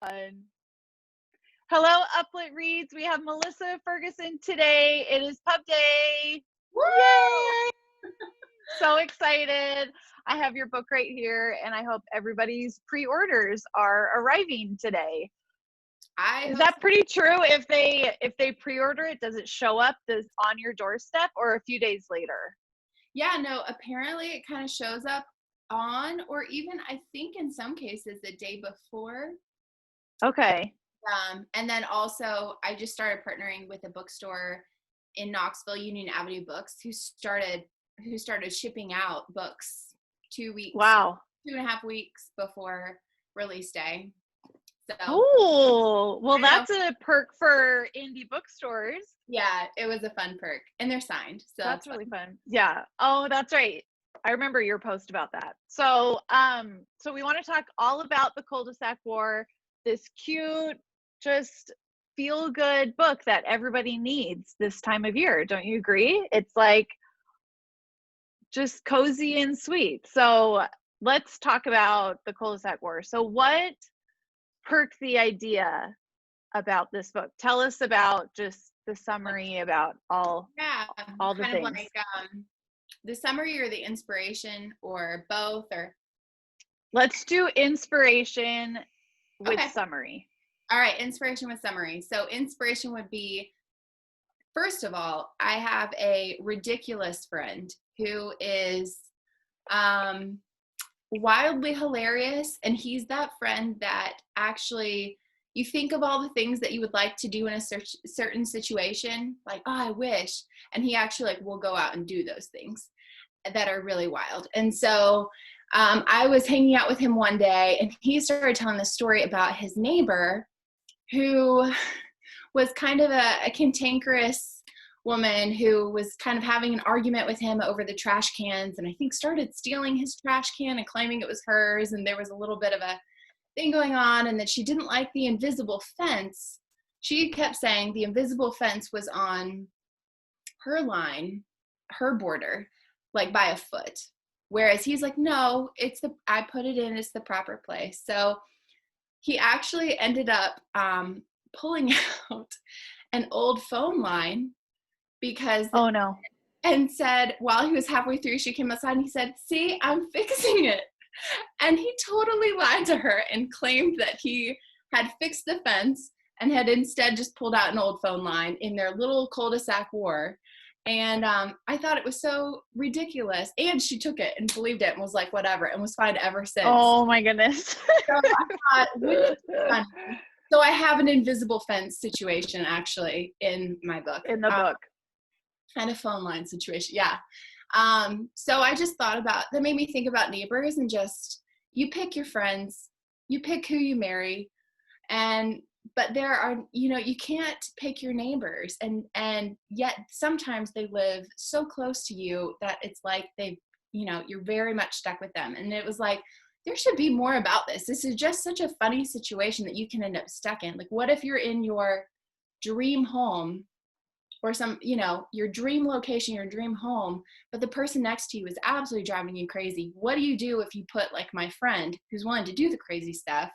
Fun. Hello, Uplit Reads. We have Melissa Ferguson today. It is pub day. Woo! Yay! So excited. I have your book right here, and I hope everybody's pre-orders are arriving today. I Is hope that pretty true? If they pre-order it, does it show up on your doorstep or a few days later? yeah, no, apparently it kind of shows up on, or even I think in some cases the day before. Okay. And then also I just started partnering with a bookstore in Knoxville, Union Avenue Books, who started shipping out books 2 weeks, Wow. 2.5 weeks before release day. So Cool. Well, I know, that's a perk for indie bookstores. yeah, it was a fun perk, and they're signed, so That's that's really fun. fun. Yeah. Oh, that's right. I remember your post about that. So we want to talk all about the Cul-de-Sac War, this cute, just feel good book that everybody needs this time of year. Don't you agree? It's like just cozy and sweet. So let's talk about the Cul-de-Sac War. So what perked the idea about this book? Tell us about just the summary about Yeah, all the kind of things. like the summary or the inspiration or both or Let's do inspiration with okay. summary. All right, inspiration with summary. So inspiration would be, first of all, I have a ridiculous friend who is um wildly hilarious, and he's that friend that actually you think of all the things that you would like to do in a certain situation, like, oh, I wish, and he actually like will go out and do those things that are really wild. And so I was hanging out with him one day, and he started telling the story about his neighbor who was kind of a cantankerous woman who was kind of having an argument with him over the trash cans, and I think started stealing his trash can and claiming it was hers, and there was a little bit of a thing going on, and that she didn't like the invisible fence. She kept saying the invisible fence was on her line, her border, like by a foot. Whereas he's like, no, I put it in, it's the proper place. So he actually ended up pulling out an old phone line because, Oh no. and said, while he was halfway through, she came outside and he said, see, I'm fixing it. And he totally lied to her and claimed that he had fixed the fence and had instead just pulled out an old phone line in their little cul-de-sac war. And I thought it was so ridiculous. And she took it and believed it and was like, whatever, and was fine ever since. Oh my goodness. So I thought, wouldn't it be funny? So I have an invisible fence situation actually in my book. In the book. And a phone line situation. Yeah. So I just thought about that, made me think about neighbors, and just, you pick your friends, you pick who you marry, and but there are, you can't pick your neighbors, and yet sometimes they live so close to you that it's like you're very much stuck with them. And it was like, there should be more about this. This is just such a funny situation that you can end up stuck in. Like, what if you're in your dream home, or your dream location, your dream home, but the person next to you is absolutely driving you crazy? What do you do if you put like my friend who's willing to do the crazy stuff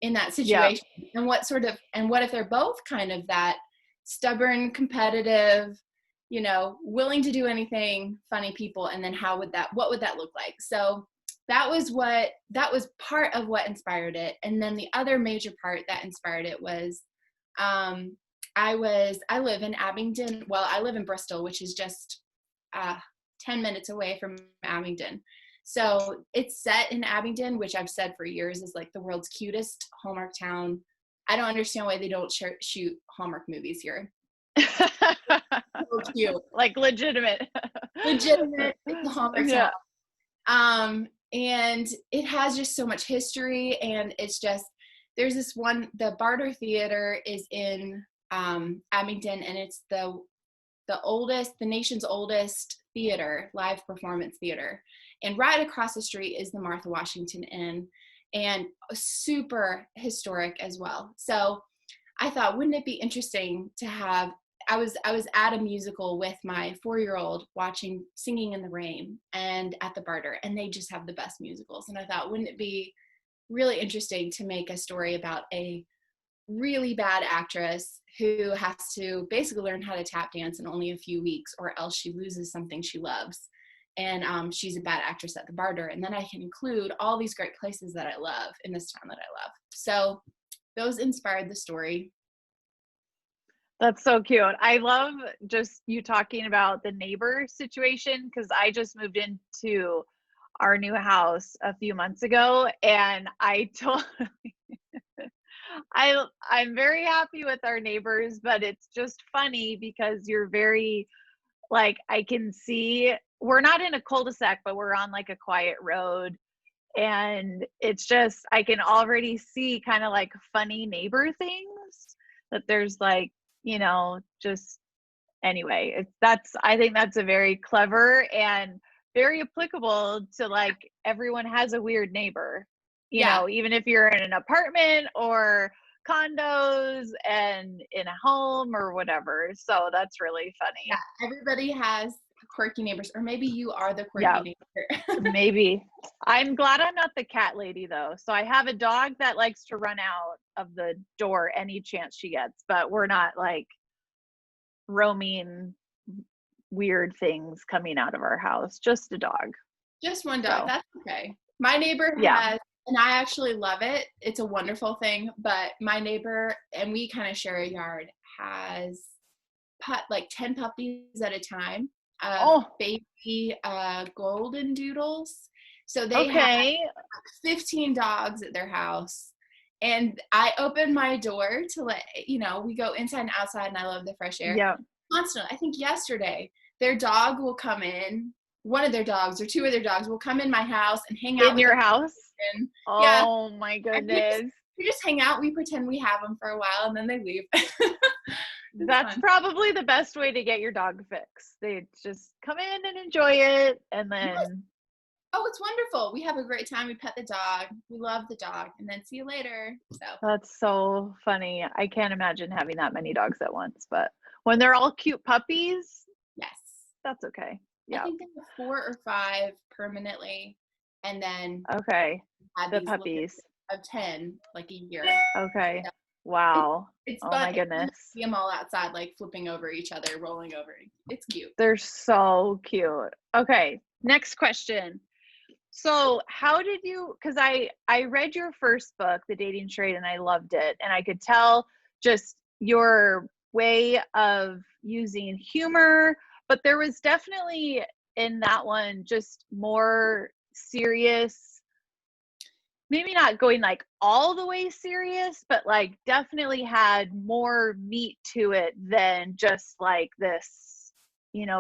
in that Yep. situation? And what if they're both kind of that stubborn, competitive, willing to do anything, funny people? And then what would that look like? So that was part of what inspired it. And then the other major part that inspired it was, I live in Abingdon. Well, I live in Bristol, which is just 10 minutes away from Abingdon. So it's set in Abingdon, which I've said for years is like the world's cutest Hallmark town. I don't understand why they don't shoot Hallmark movies here. So cute. Like legitimate. Legitimate. It's a Hallmark town. Yeah. And it has just so much history, and it's just, there's this one, the Barter Theater is in Abingdon, and it's the nation's oldest theater, live performance theater. And right across the street is the Martha Washington Inn, and super historic as well. So I thought, wouldn't it be interesting to have, I was at a musical with my 4-year-old watching Singing in the Rain and at the Barter, and they just have the best musicals. And I thought, wouldn't it be really interesting to make a story about a really bad actress who has to basically learn how to tap dance in only a few weeks, or else she loses something she loves. And she's a bad actress at the barter. And then I can include all these great places that I love in this town that I love. So those inspired the story. That's so cute. I love just you talking about the neighbor situation, because I just moved into our new house a few months ago, and I totally I'm very happy with our neighbors, but it's just funny because you're very, like, I can see we're not in a cul-de-sac, but we're on like a quiet road, and it's just I can already see kind of like funny neighbor things that there's like, just anyway, I think that's a very clever and very applicable to, like, everyone has a weird neighbor, Yeah. even if you're in an apartment or condos and in a home or whatever. So that's really funny. Yeah. Everybody has quirky neighbors, or maybe you are the Yeah, quirky neighbor. maybe. I'm glad I'm not the cat lady though. So I have a dog that likes to run out of the door any chance she gets, but we're not like roaming weird things coming out of our house. Just a dog. Just one dog. So That's okay. My neighbor yeah. has, and I actually love it. It's a wonderful thing. But my neighbor, and we kind of share a yard, has like 10 puppies at a time of Oh, baby golden doodles. So they have okay. 15 dogs at their house. And I open my door to let, we go inside and outside, and I love the fresh air. Yeah. Constantly. I think yesterday, their dog will come in, one of their dogs or two of their dogs will come in my house and hang out In your house? and, yeah. Oh my goodness. We just hang out. We pretend we have them for a while, and then they leave. That's fun. Probably the best way to get your dog fix. They just come in and enjoy it, and then Yes. Oh, it's wonderful. We have a great time. We pet the dog. We love the dog, and then see you later. So that's so funny. I can't imagine having that many dogs at once, but when they're all cute puppies, yes, that's okay. I Yeah. think they have 4 or 5 permanently, and then Okay. had The these puppies. of 10 like a year. Okay. So Wow. it's Oh fun. my It's fun goodness. to see them all outside, like flipping over each other, rolling over. It's cute. They're so cute. Okay. Next question. So how did you, because I read your first book, The Dating Charade, and I loved it. And I could tell just your way of using humor, but there was definitely in that one just more serious, maybe not going like all the way serious, but like definitely had more meat to it than just like this,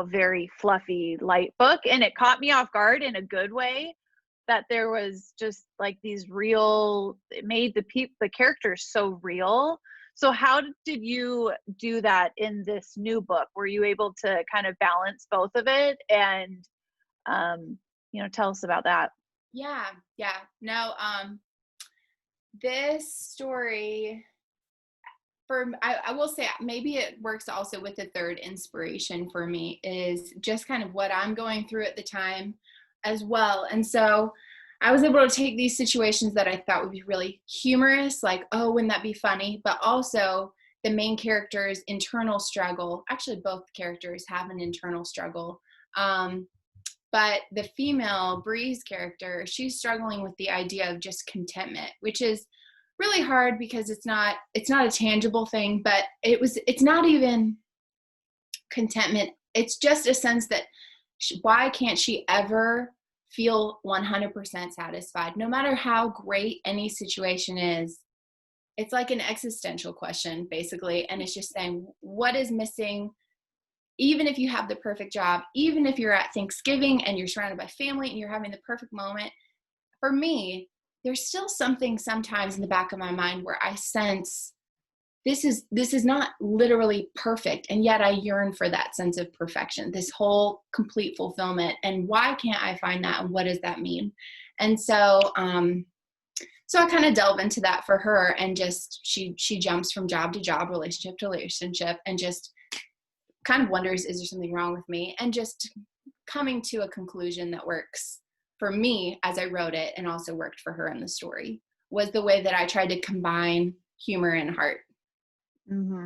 very fluffy light book. And it caught me off guard in a good way, that there was just like these real, it made the characters so real. So how did you do that in this new book? Were you able to kind of balance both of it? And tell us about that. Yeah. No, this story, I will say, maybe it works also with the third inspiration for me, is just kind of what I'm going through at the time as well. And so I was able to take these situations that I thought would be really humorous, like, oh, wouldn't that be funny? But also the main character's internal struggle. Actually, both characters have an internal struggle. But the female, Bree's character, she's struggling with the idea of just contentment, which is really hard because it's not a tangible thing, but it's not even contentment. It's just a sense that why can't she ever feel 100% satisfied, no matter how great any situation is? It's like an existential question, basically. And it's just saying, what is missing? Even if you have the perfect job, even if you're at Thanksgiving and you're surrounded by family and you're having the perfect moment, for me, there's still something sometimes in the back of my mind where I sense this is not literally perfect, and yet I yearn for that sense of perfection, this whole complete fulfillment. And why can't I find that? And what does that mean? And so I kind of delve into that for her, and just she jumps from job to job, relationship to relationship, and just kind of wonders, is there something wrong with me? And just coming to a conclusion that works for me as I wrote it, and also worked for her in the story. was the way that I tried to combine humor and heart. Mm-hmm.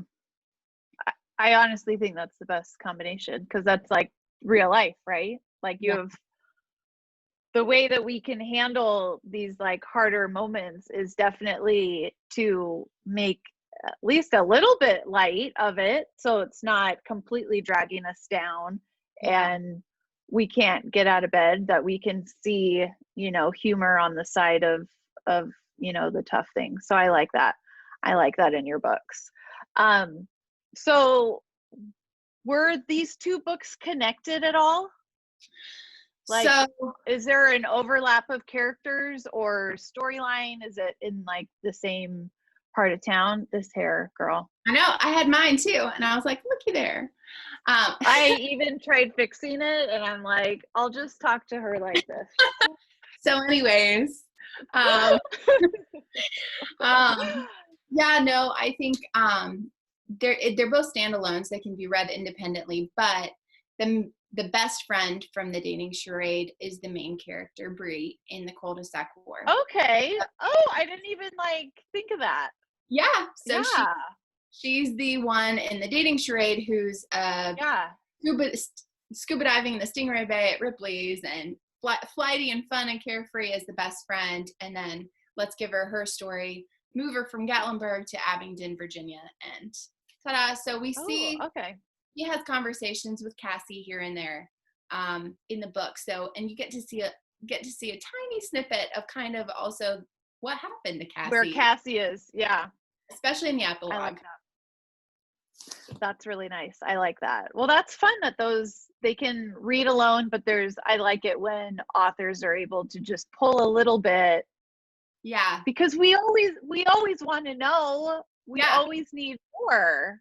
I honestly think that's the best combination, because that's like real life, right? Like you have the way that we can handle these like harder moments is definitely to make at least a little bit light of it, so it's not completely dragging us down and we can't get out of bed, that we can see, you know, humor on the side of you know, the tough things. So I like that in your books. So were these two books connected at all? Like, so is there an overlap of characters or storyline? Is it in like the same part of town? This hair, girl. I know I had mine too, and I was like, looky there. I even tried fixing it, and I'm like, I'll just talk to her like this. So anyways, yeah, no, I think they're both standalones. They can be read independently, but the best friend from the Dating Charade is the main character, Bree, in the Cul-de-Sac War. Okay. Oh, I didn't even like think of that. Yeah. So Yeah. she's the one in the Dating Charade who's scuba diving in the Stingray Bay at Ripley's, and flighty and fun and carefree as the best friend. And then let's give her story, move her from Gatlinburg to Abingdon, Virginia, and ta-da. So we see he has conversations with Cassie here and there in the book. So, and you get to see a tiny snippet of kind of also what happened to Cassie. Where Cassie is, especially in the epilogue. I like that. That's really nice. I like that. Well, that's fun that they can read alone, but I like it when authors are able to just pull a little bit. Yeah. Because we always want to know. We always need more.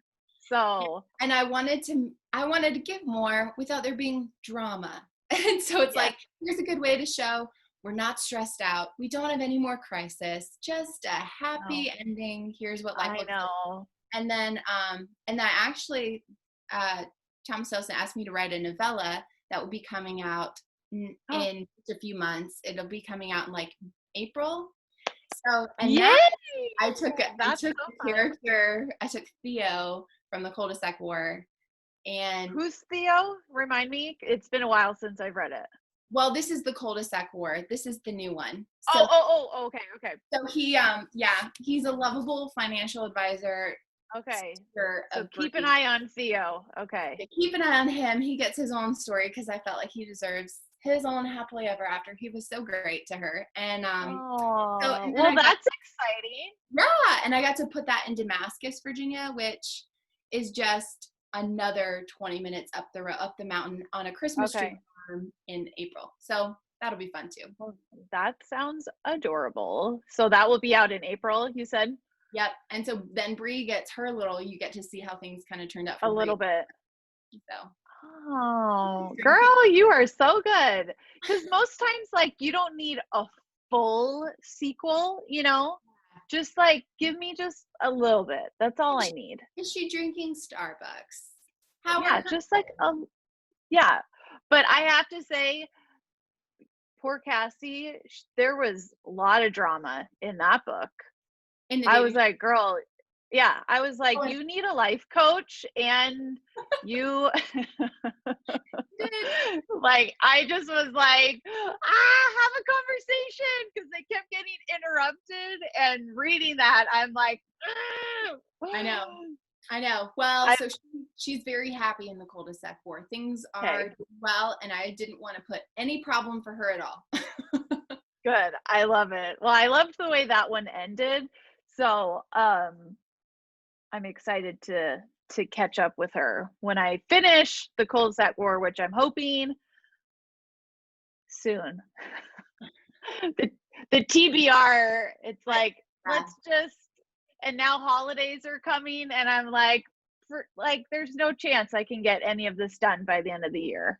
So, and I wanted to give more without there being drama. And so it's like, here's a good way to show we're not stressed out. We don't have any more crisis. Just a happy ending. Here's what life looks like. And then I actually, Thomas Nelson asked me to write a novella that will be coming out in just a few months. It'll be coming out in like April. So, and I took Theo from the Cul-de-Sac War. And who's Theo? Remind me. It's been a while since I've read it. Well, this is the Cul-de-Sac War. This is the new one. So, okay. So he's a lovable financial advisor. Okay. So keep an eye on Theo. Okay. Yeah, keep an eye on him. He gets his own story because I felt like he deserves his own happily ever after. He was so great to her. And that's exciting. Yeah, and I got to put that in Damascus, Virginia, which is just another 20 minutes up the mountain on a Christmas tree farm in April. So that'll be fun too. Well, that sounds adorable. So that will be out in April, you said? Yep. And so then Bree gets her you get to see how things kind of turned out for a little bit. So. Oh, girl, you are so good. Because most times, like, you don't need a full sequel, you know? Just like, give me just a little bit. That's all I need. Is she drinking Starbucks? Just like, but I have to say, poor Cassie, there was a lot of drama in that book. I was like, girl, I was like, you need a life coach, and you like, I just was like, have a conversation, because they kept getting interrupted, and reading that, I'm like, I know. Well, so she's very happy in the Cul-de-Sac War. Things are well, and I didn't want to put any problem for her at all. Good. I love it. Well, I loved the way that one ended. So, I'm excited to catch up with her when I finish the Cul-de-Sac War, which I'm hoping soon. the TBR, it's like, let's just, and now holidays are coming, and I'm like, there's no chance I can get any of this done by the end of the year.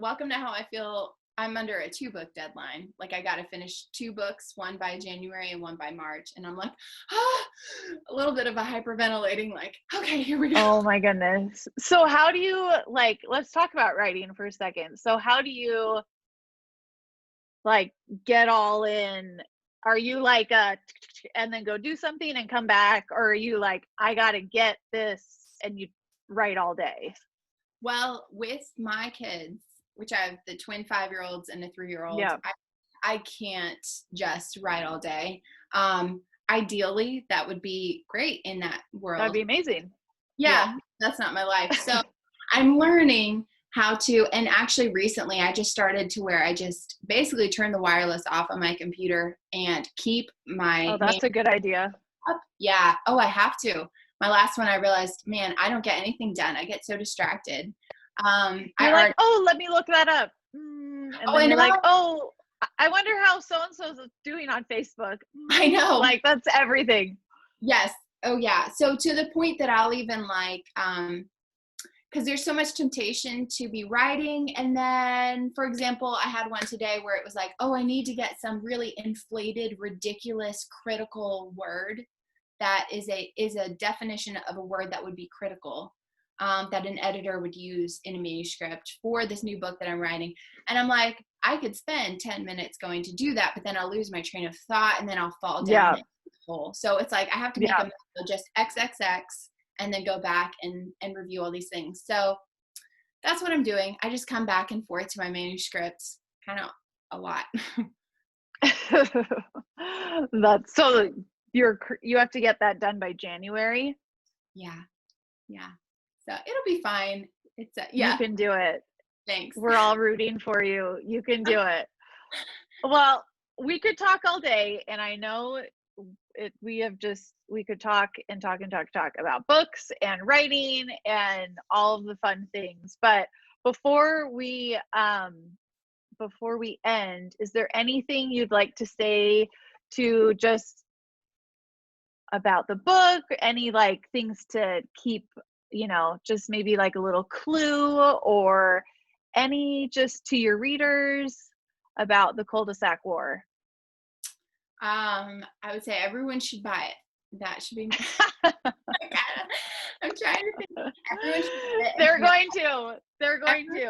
Welcome to how I feel. I'm under a 2-book deadline. Like, I got to finish 2 books, one by January and one by March. And I'm like, a little bit of a hyperventilating, like, okay, here we go. Oh my goodness. So how do you, like, let's talk about writing for a second. So how do you, like, get all in Are you like and then go do something and come back, or are you like, I gotta get this, and you write all day? Well, with my kids, which I have the twin 5-year-olds and a 3-year-old, Yeah, I can't just write all day. Ideally, that would be great in that world. that'd be amazing. Yeah, that's not my life. So I'm learning how to, and actually recently I just started to where I just basically turn the wireless off on my computer and keep my Oh, that's a good idea. up. Yeah. Oh, I have to. My last one, I realized, man, I don't get anything done. I get so distracted. You're like, oh, let me look that up. And then you're like, oh, I wonder how so-and-so's doing on Facebook. I know. Like, that's everything. Yes. Oh, yeah. So to the point that I'll even like, because there's so much temptation to be writing. And then, for example, I had one today where it was like, oh, I need to get some really inflated, ridiculous, critical word that is a definition of a word that would be critical, that an editor would use in a manuscript for this new book that I'm writing. And I'm like, I could spend 10 minutes going to do that, but then I'll lose my train of thought and then I'll fall down the hole. So it's like I have to make a mental just XXX and then go back and review all these things. So that's what I'm doing. I just come back and forth to my manuscripts kind of a lot. That's so you have to get that done by January. Yeah. So it'll be fine. It's You can do it. Thanks. We're all rooting for you. You can do it. Well, we could talk all day, and I know we could talk and talk and talk about books and writing and all of the fun things. But before we end, is there anything you'd like to say to just about the book? Any like things to keep, just maybe like a little clue, or any just to your readers about the Cul-de-Sac War? I would say everyone should buy it. That should be I'm trying to think. Everyone should buy it. They're going to.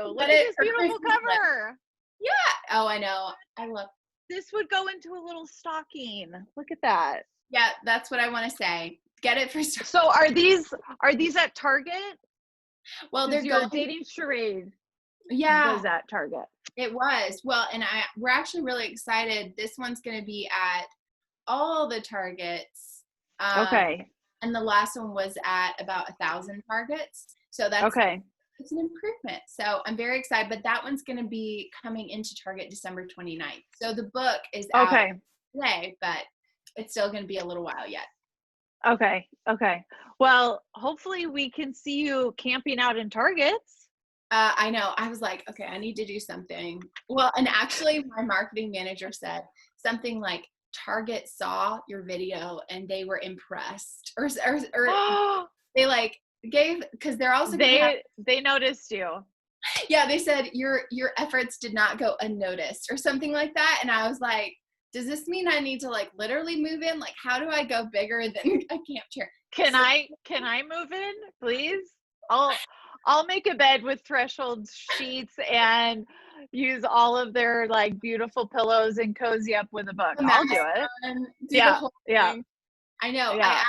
Look at this beautiful cover. Yeah. Oh, I know. I love. This would go into a little stocking. Look at that. Yeah, that's what I want to say. Get it for sure. So are these at Target? Well, they're your Dating Charade. Yeah. Was at Target. It was. Well, and we're actually really excited. This one's going to be at all the Targets. Okay. And the last one was at about 1,000 Targets. So that's okay. It's an improvement. So I'm very excited. But that one's going to be coming into Target December 29th. So the book is out today, but it's still going to be a little while yet. Okay. Well, hopefully we can see you camping out in Targets. I know. I was like, okay, I need to do something. Well, and actually my marketing manager said something like, Target saw your video and they were impressed, or they like gave, because they're also they noticed you. Yeah, they said your efforts did not go unnoticed or something like that. And I was like, does this mean I need to like literally move in? Like, how do I go bigger than a camp chair? Can I move in, please? I'll make a bed with threshold sheets and use all of their like beautiful pillows and cozy up with a book. I'll do it. Yeah. I know. Yeah.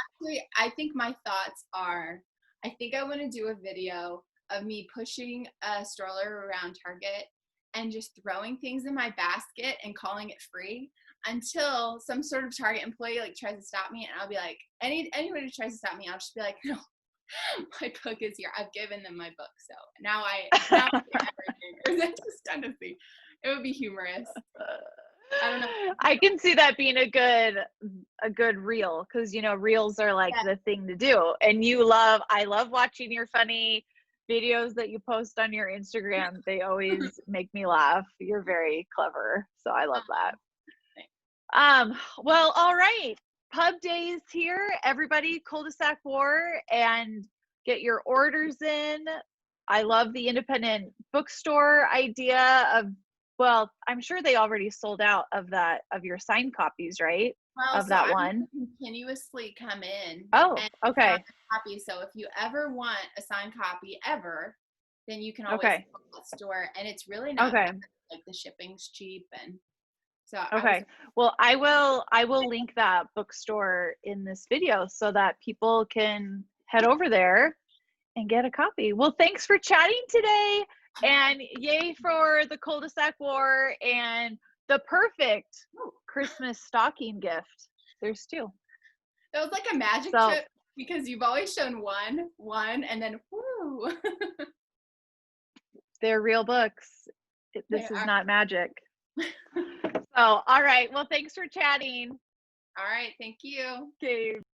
I think my thoughts are, I think I want to do a video of me pushing a stroller around Target and just throwing things in my basket and calling it free until some sort of Target employee like tries to stop me, and I'll be like, anyone who tries to stop me, I'll just be like, no, my book is here. I've given them my book, so now I everything. That's just kind of thing. It would be humorous. I don't know. I can see that being a good reel, because reels are like the thing to do. And I love watching your funny videos that you post on your Instagram. They always make me laugh. You're very clever, so I love that. Well, all right. Pub Days here, everybody. Cul-de-Sac War, and get your orders in. I love the independent bookstore idea of. Well, I'm sure they already sold out of your signed copies, right? Well, of that one. Continuously come in. Oh, okay. Copies. So if you ever want a signed copy ever, then you can always go to the store, and it's really not bad. Like the shipping's cheap, and So Okay. Well, I will link that bookstore in this video so that people can head over there and get a copy. Well, thanks for chatting today, and yay for the Cul-de-Sac War and the perfect Christmas stocking gift. There's two. That was like a magic trick because you've always shown one, and then whoo. They're real books. This is not magic. So, all right. Well, thanks for chatting. All right. Thank you. Okay.